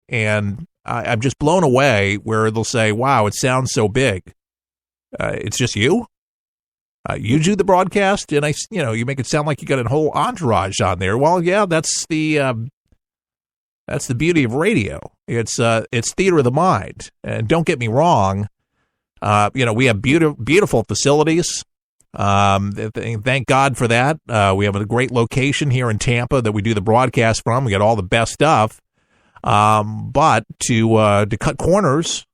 and I'm just blown away where they'll say, wow, it sounds so big. It's just you? You do the broadcast, and you make it sound like you got a whole entourage on there. Well, yeah, that's the beauty of radio. It's theater of the mind. And don't get me wrong, we have beautiful facilities. Thank God for that. We have a great location here in Tampa that we do the broadcast from. We got all the best stuff. But to cut corners,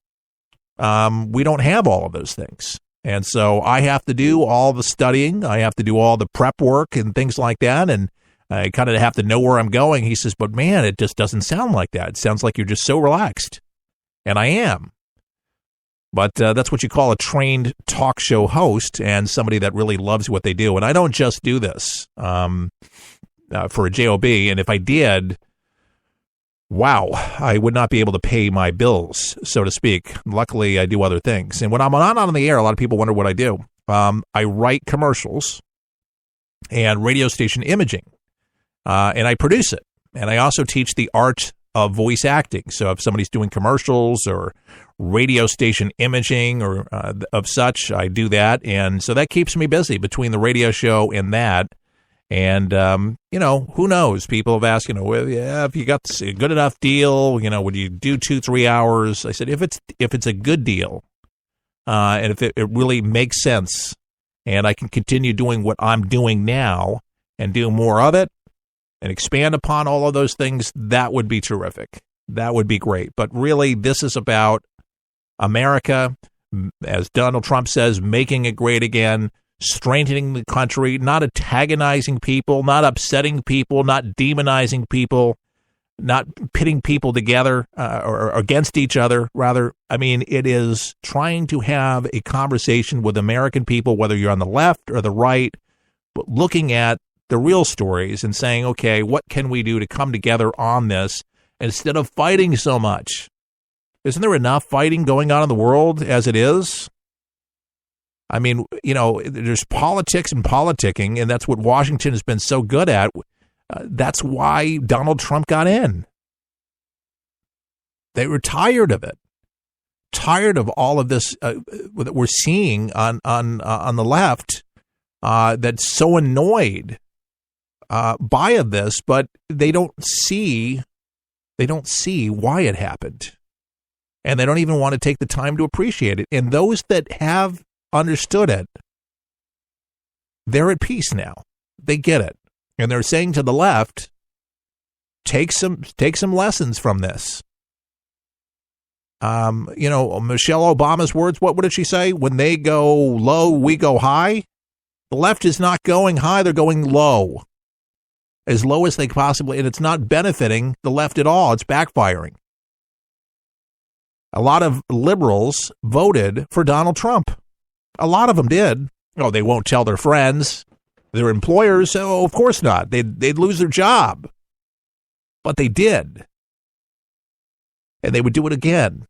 we don't have all of those things. And so I have to do all the studying. I have to do all the prep work and things like that. And I kind of have to know where I'm going. He says, but man, it just doesn't sound like that. It sounds like you're just so relaxed. And I am. But that's what you call a trained talk show host and somebody that really loves what they do. And I don't just do this for a job. And if I did, wow, I would not be able to pay my bills, so to speak. Luckily, I do other things. And when I'm not on the air, a lot of people wonder what I do. I write commercials and radio station imaging, and I produce it. And I also teach the art of voice acting. So if somebody's doing commercials or radio station imaging or of such, I do that. And so that keeps me busy between the radio show and that. And, who knows? People have asked, if you got a good enough deal, would you do 2-3 hours? I said, if it's a good deal, and if it really makes sense and I can continue doing what I'm doing now and do more of it and expand upon all of those things, that would be terrific. That would be great. But really, this is about America, as Donald Trump says, making it great again, strengthening the country, not antagonizing people, not upsetting people, not demonizing people, not pitting people together or against each other, rather. I mean, it is trying to have a conversation with American people, whether you're on the left or the right, but looking at the real stories and saying, okay, what can we do to come together on this instead of fighting so much? Isn't there enough fighting going on in the world as it is? I mean, there's politics and politicking, and that's what Washington has been so good at. That's why Donald Trump got in. They were tired of it, tired of all of this that we're seeing on the left. That's so annoyed by this, but they don't see why it happened, and they don't even want to take the time to appreciate it. And those that have understood it, they're at peace now. They get it. And they're saying to the left, take some lessons from this. Michelle Obama's words, what did she say? When they go low, we go high. The left is not going high, they're going low. As low as they possibly, and it's not benefiting the left at all. It's backfiring. A lot of liberals voted for Donald Trump. A lot of them did. Oh, they won't tell their friends, their employers. Oh, of course not. They'd lose their job. But they did. And they would do it again.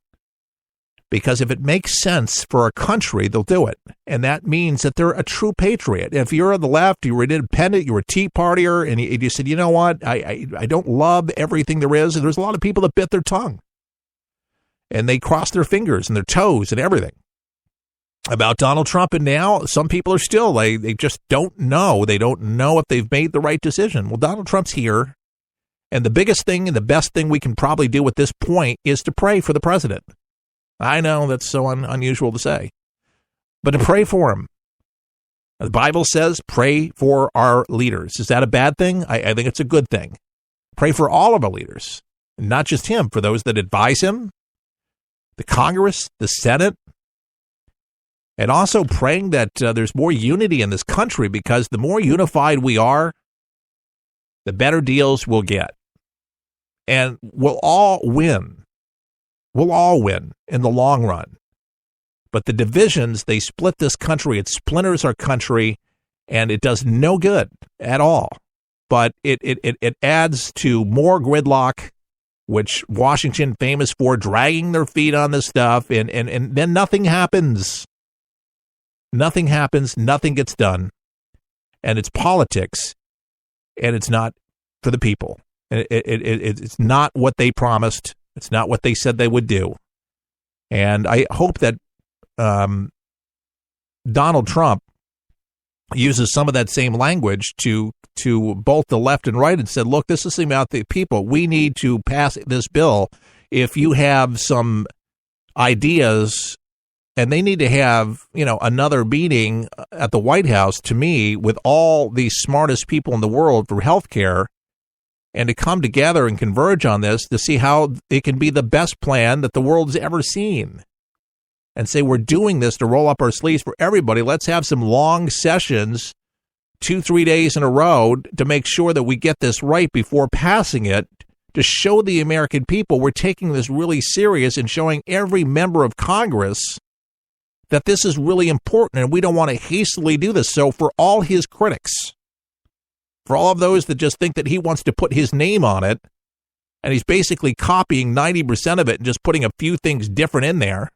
Because if it makes sense for a country, they'll do it. And that means that they're a true patriot. If you're on the left, you were an independent, you were a Tea Partier, and you said, you know what, I don't love everything there is. And there's a lot of people that bit their tongue. And they crossed their fingers and their toes and everything about Donald Trump. And now some people are still, they just don't know. They don't know if they've made the right decision. Well, Donald Trump's here. And the biggest thing and the best thing we can probably do at this point is to pray for the president. I know that's so unusual to say, but to pray for him. The Bible says pray for our leaders. Is that a bad thing? I think it's a good thing. Pray for all of our leaders, not just him, for those that advise him, the Congress, the Senate, and also praying that there's more unity in this country, because the more unified we are, the better deals we'll get. And we'll all win. We'll all win in the long run. But the divisions, they split this country. It splinters our country, and it does no good at all. But it adds to more gridlock, which Washington famous for, dragging their feet on this stuff, and then nothing happens. Nothing happens. Nothing gets done. And it's politics, and it's not for the people. It's not what they promised. It's not what they said they would do. And I hope that Donald Trump uses some of that same language to both the left and right and said, look, this is about the people. We need to pass this bill. If you have some ideas, and they need to have, another meeting at the White House, to me, with all the smartest people in the world for healthcare, and to come together and converge on this to see how it can be the best plan that the world's ever seen. And say, we're doing this to roll up our sleeves for everybody. Let's have some long sessions, 2-3 days in a row, to make sure that we get this right before passing it, to show the American people we're taking this really serious and showing every member of Congress that this is really important and we don't want to hastily do this. So for all his critics, for all of those that just think that he wants to put his name on it, and he's basically copying 90% of it and just putting a few things different in there,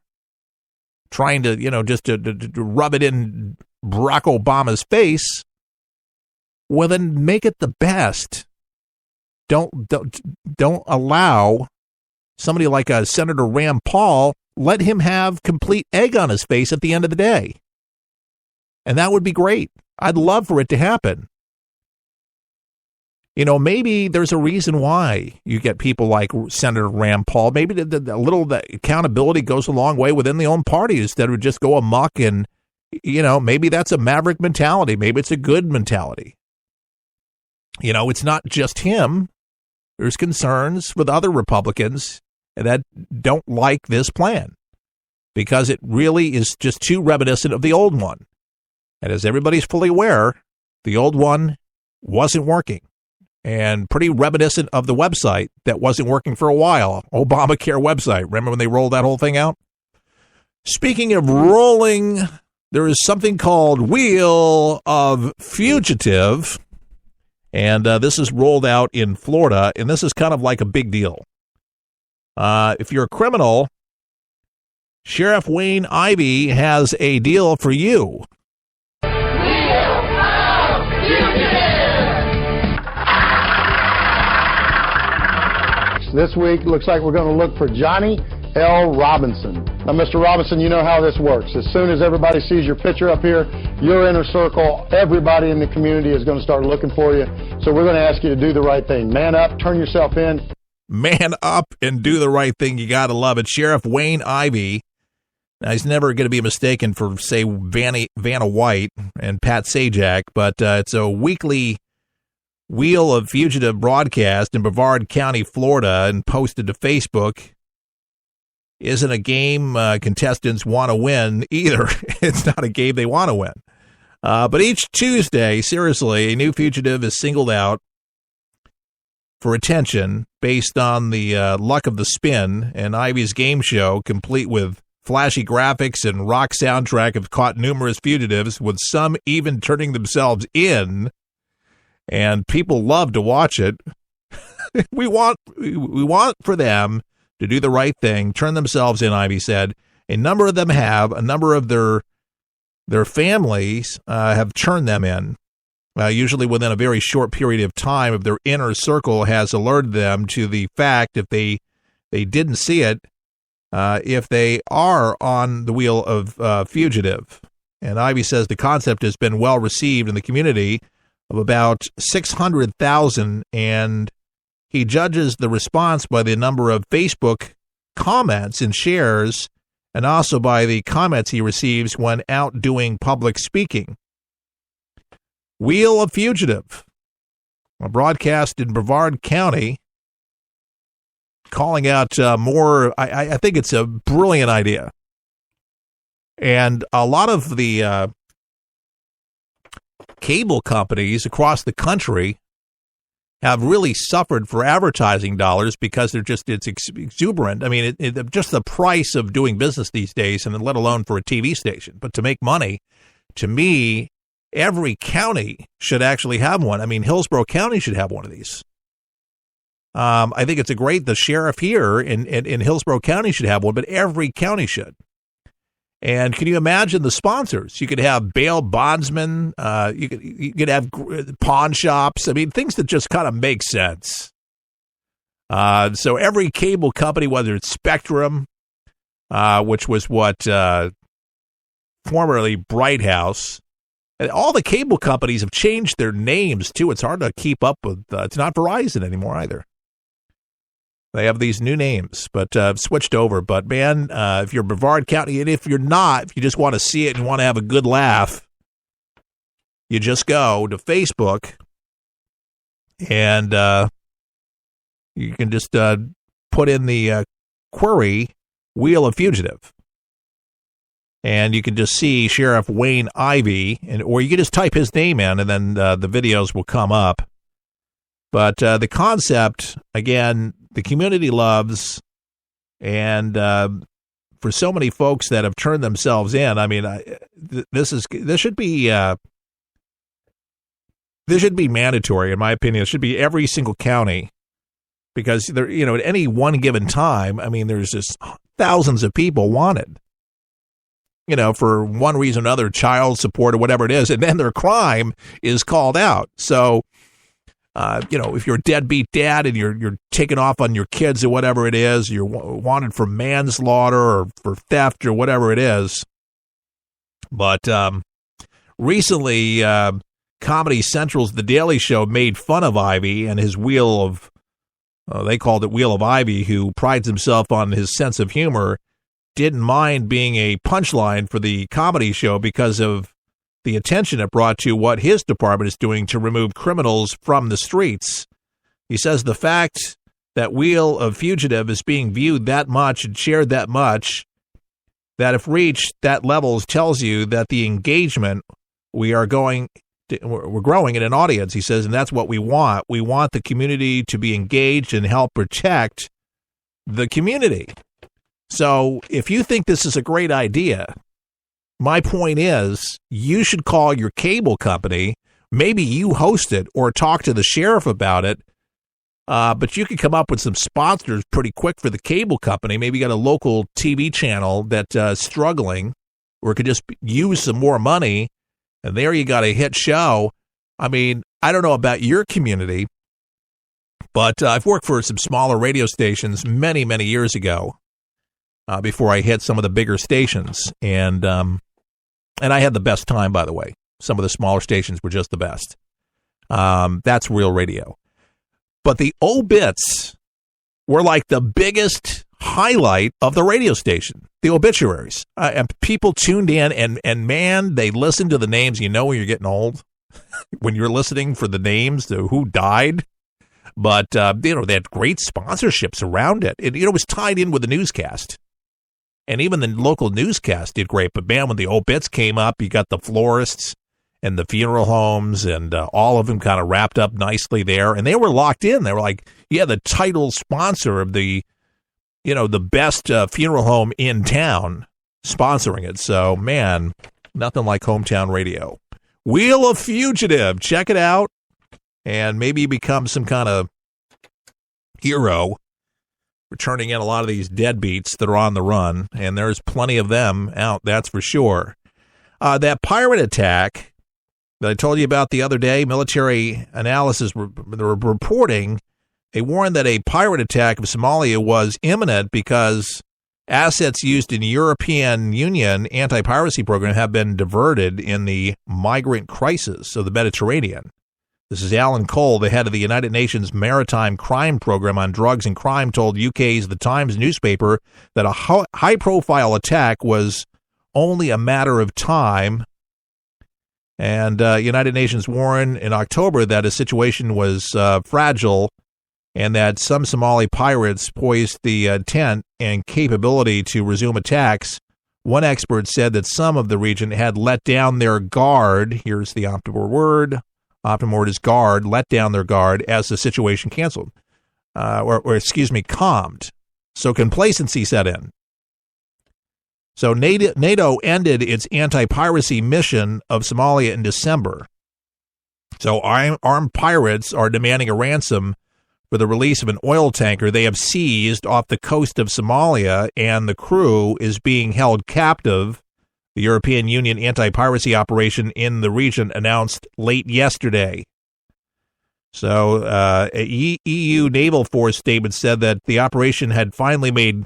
trying to, just to rub it in Barack Obama's face, well, then make it the best. Don't allow somebody like Senator Rand Paul, let him have complete egg on his face at the end of the day. And that would be great. I'd love for it to happen. Maybe there's a reason why you get people like Senator Rand Paul. Maybe the little accountability goes a long way within the own party instead of just go amok and, maybe that's a maverick mentality. Maybe it's a good mentality. It's not just him. There's concerns with other Republicans that don't like this plan because it really is just too reminiscent of the old one. And as everybody's fully aware, the old one wasn't working. And pretty reminiscent of the website that wasn't working for a while, Obamacare website. Remember when they rolled that whole thing out? Speaking of rolling, there is something called Wheel of Fugitive, and this is rolled out in Florida, and this is kind of like a big deal. If you're a criminal, Sheriff Wayne Ivey has a deal for you. This week, looks like we're going to look for Johnny L. Robinson. Now, Mr. Robinson, you know how this works. As soon as everybody sees your picture up here, your inner circle, everybody in the community is going to start looking for you. So we're going to ask you to do the right thing. Man up, turn yourself in. Man up and do the right thing. You got to love it. Sheriff Wayne Ivey. Now, he's never going to be mistaken for, say, Vanna White and Pat Sajak, but it's a weekly Wheel of Fugitive broadcast in Brevard County, Florida, and posted to Facebook. Isn't a game contestants want to win either. It's not a game they want to win. But each Tuesday, seriously, a new fugitive is singled out for attention based on the luck of the spin, and Ivey's game show, complete with flashy graphics and rock soundtrack, have caught numerous fugitives, with some even turning themselves in. And people love to watch it. we want for them to do the right thing, turn themselves in, Ivey said. A number of them have. A number of their families have turned them in, usually within a very short period of time if their inner circle has alerted them to the fact, if they didn't see it, if they are on the Wheel of Fugitive. And Ivey says the concept has been well received in the community of about 600,000, and he judges the response by the number of Facebook comments and shares, and also by the comments he receives when out doing public speaking. Wheel of Fugitive, a broadcast in Brevard County, calling out more. I think it's a brilliant idea. And a lot of the cable companies across the country have really suffered for advertising dollars because it's exuberant. I mean, just the price of doing business these days, and let alone for a TV station. But to make money, to me, every county should actually have one. I mean, Hillsborough County should have one of these. I think it's the sheriff here in Hillsborough County should have one, but every county should. And can you imagine the sponsors? You could have bail bondsmen. You could have pawn shops. I mean, things that just kind of make sense. So every cable company, whether it's Spectrum, which was what formerly Bright House, and all the cable companies have changed their names, too. It's hard to keep up with. It's not Verizon anymore, either. They have these new names, but switched over. But, man, if you're Brevard County, and if you're not, if you just want to see it and want to have a good laugh, you just go to Facebook, and you can just put in the query Wheel of Fugitive. And you can just see Sheriff Wayne Ivey, or you can just type his name in, and then the videos will come up. But the concept, again, the community loves, and for so many folks that have turned themselves in, I mean, this should be mandatory, in my opinion. It should be every single county, because there, at any one given time, I mean, there's just thousands of people wanted, for one reason or another, child support or whatever it is, and then their crime is called out. So, if you're a deadbeat dad and you're taking off on your kids or whatever it is, you're wanted for manslaughter or for theft or whatever it is. But recently, Comedy Central's The Daily Show made fun of Ivey and his wheel of, they called it Wheel of Ivey, who prides himself on his sense of humor, didn't mind being a punchline for the comedy show because of the attention it brought to what his department is doing to remove criminals from the streets. He says the fact that Wheel of Fugitive is being viewed that much and shared that much, that if reached that levels, tells you that the engagement we're growing in an audience, he says, and that's what we want. We want the community to be engaged and help protect the community. So if you think this is a great idea, my point is you should call your cable company. Maybe you host it or talk to the sheriff about it. But you could come up with some sponsors pretty quick for the cable company. Maybe you got a local TV channel that's struggling, or could just use some more money. And there you got a hit show. I mean, I don't know about your community, but I've worked for some smaller radio stations many, many years ago before I hit some of the bigger stations. And I had the best time, by the way. Some of the smaller stations were just the best. That's real radio. But the obits were like the biggest highlight of the radio station, the obituaries. And people tuned in, and man, they listened to the names. When you're getting old, when you're listening for the names to who died. But, they had great sponsorships around it. It was tied in with the newscast. And even the local newscast did great. But, man, when the obits came up, you got the florists and the funeral homes, and all of them kind of wrapped up nicely there. And they were locked in. They were like, the title sponsor of the best funeral home in town sponsoring it. So, man, nothing like hometown radio. Wheel of Fugitive. Check it out. And maybe you become some kind of hero. We're turning in a lot of these deadbeats that are on the run, and there's plenty of them out, that's for sure. That pirate attack that I told you about the other day, military analysis were reporting, they warned that a pirate attack of Somalia was imminent because assets used in the European Union anti-piracy program have been diverted in the migrant crisis of the Mediterranean. This is Alan Cole, the head of the United Nations Maritime Crime Program on Drugs and Crime, told UK's The Times newspaper that a high-profile attack was only a matter of time. And United Nations warned in October that a situation was fragile and that some Somali pirates poised the intent and capability to resume attacks. One expert said that some of the region had let down their guard. Here's the optimal word. Optimal word is guard, let down their guard as the situation canceled, calmed. So complacency set in. So NATO ended its anti-piracy mission of Somalia in December. So armed pirates are demanding a ransom for the release of an oil tanker they have seized off the coast of Somalia, and the crew is being held captive. The European Union anti-piracy operation in the region announced late yesterday. So, a EU naval force statement said that the operation had finally made